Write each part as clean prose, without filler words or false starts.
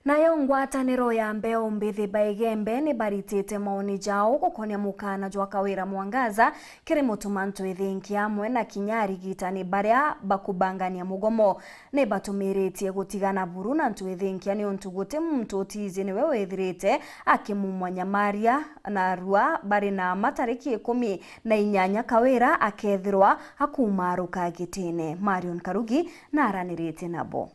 Nayo ngwataniro ya mbeo mbithi baigembe ni baritite maoni jao gukonia mukana jwa kawira mwangaza kiri mutuma ntwithinki amwe na kinyari gitani baria bakubangania mugomo ni batumiritie gutigana buru na ntwithinki ani untu guti muntu utizi niwe withirite akimumwanya maria na rua bari na matariki 18 kawira akethirwa akumaruka gitine. Marion Karugi na aranirite nabo.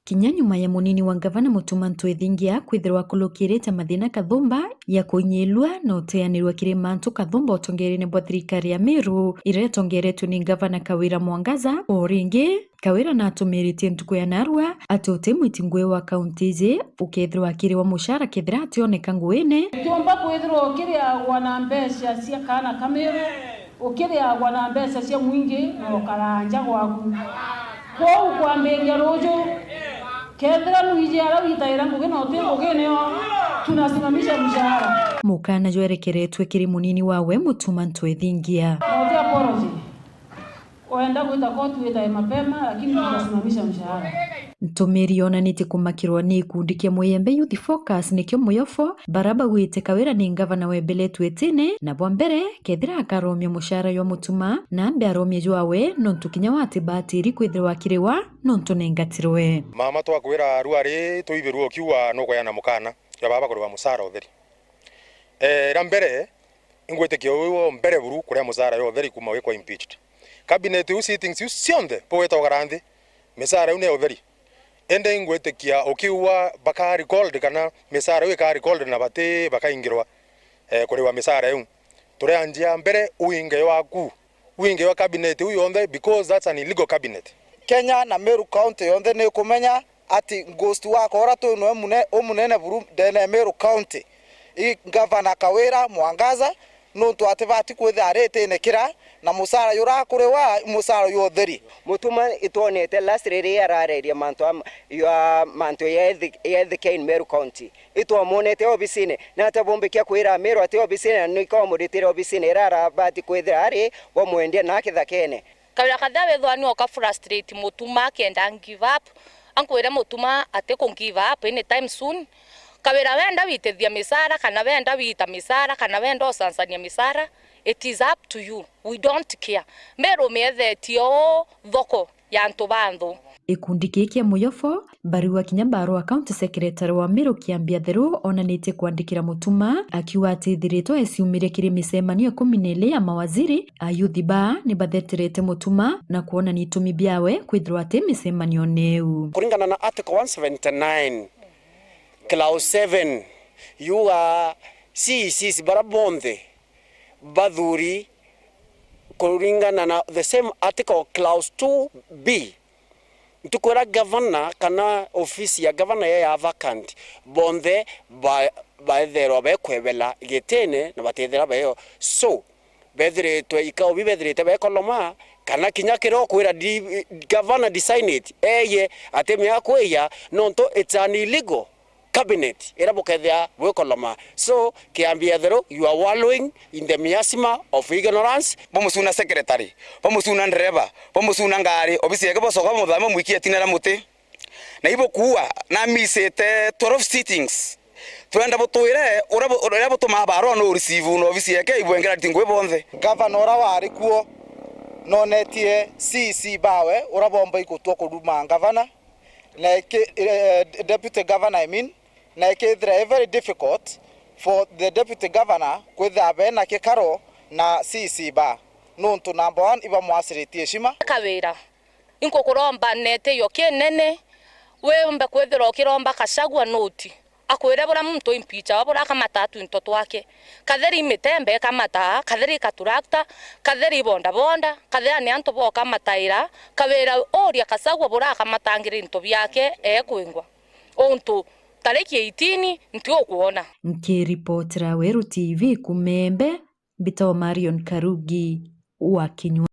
Kinya nyuma ya munini wa gavana mutuma ntwithingia kwithirwa kulukirite mathina kathumba ya kunyilwa na uteanirwa kiri mantu kathumba utongerene bwa thirikari ya Meru iretongeretwe ni gavana Kawira Mwangaza. O ringi Kawira na atumiritie ntuku ya narua ati uti mwitingwe wa kaunti izi ukethirwa kiri wa mushara kethira ationeka nguine tuomba kwithirwa kiri wana mbeca cia kana Kameru ukiri wana mbeca cia mwingi no karanja gwaku kwa kwamberia rojo kedra nuijara witaira ngugena otengo geneo tunasimamisha mshahara mukana jwerekeretwe kiri munini wawe mutuma ntwithingia ndio apology oenda kuita kotu ita mapema lakini tunasimamisha mshahara. Ntumiri onanite kumakirwa ni ikundi kia Mwembe Youth Focus nikyo muyofo baraba gwite Kawira ni gavana webeletwe etine na bwa mbere kethira akaromia mushara yo mutuma na ambe aromia jwawe nontu kinya wati batiri kwithirwa kiriwa nontu nengatirwe mama twakwira ruari tuibirwo kiwa no koyana mukana ya baba kuriwa musara utheri ra mbere ingwete kyo mbere buru kuria musara yo utheri kuma wekwa impeached cabinet u sittings u sionde poeta garandi misara une utheri ende ingwete kia okiwa bakari gold kana misara we kari gold na bate bakaingirwa kuriwa misara yu tureanjia mbere uinge waku uinge wa cabinet u yonde because that's an illegal cabinet. Kenya na Meru County yonde ne kumenya ati ghost wa kora to no munene buru dene Meru County I gavana Kawira Mwangaza no to ativati kwetha arete ne kira na musara yura kurewa musara yo theri mutuma itonete last rere arareria manto ya the Meru County ito monete obisine na tabombekia kwira Meru ate obisine no ikomoditire obisine rara bati kwetha ari wa mwende na kithakene Kawira kathawe thwani oka frustrate mutuma kenda give up ankwira mutuma ate ko give up anytime soon. Kawira wenda witethia misara kana wenda wita misara kana wenda osansania misara, it is up to you, we don't care. Meru methetio thoko ya ntubanthu ikundi kia muyofo bariwa kinya barua county secretary wa Meru Kiambia Theru onanite kwandikira mutuma akiwa atithiritwo esiumire kiri misemanio 12 ya mawaziri a youth ba ni batheterete mutuma na kuona ni itumi biawe kwithirwa ati misemanio neu kuringana na article 179 clause 7 you are CECs barabonde badhuri kuringana na the same article clause 2b tukora governor kana ofisi ya governor ya vacant bonde ba thero ba kwebela getene na batethera bayo so bedretwe ikao bibedrete ba koloma kana kinyakiro kwira governor decide it eye atemya kweya nonto it's an illegal cabinet era bokethia we koloma so Kiambia Theru you are wallowing in the miasma of ignorance. Bomusuna secretary bomusuna driver bomusuna ngari obisiege bosoka muthama mwikie tinera muti na ibo kuwa na misete 12 sittings twenda butwire ura butuma baro no receive no obisiege ibwengera tingwe bonthe governor wari kuo no netie CC bawe ura bomba ikutwa kuduma governor na deputy governor I mean na ikethira very difficult for the deputy governor kwetha bena kikaro na CC ba nuntu number 1 iba mwasiritie shima Kawira inko kuromba nete yo kenene we mbe kwethira okiromba kashagwa noti akwira bora muntu impeach abora kamata twinto twake katheri mitembe kamata katheri katurakta katheri bonda katheri ni antu boka mataira Kawira oria kasagwa bora kamatangire into byake kwingwa ontu tariki 18 ntio kuona nkiripotera Weru TV kumembe Bito Marion Karugi wa Kinywa.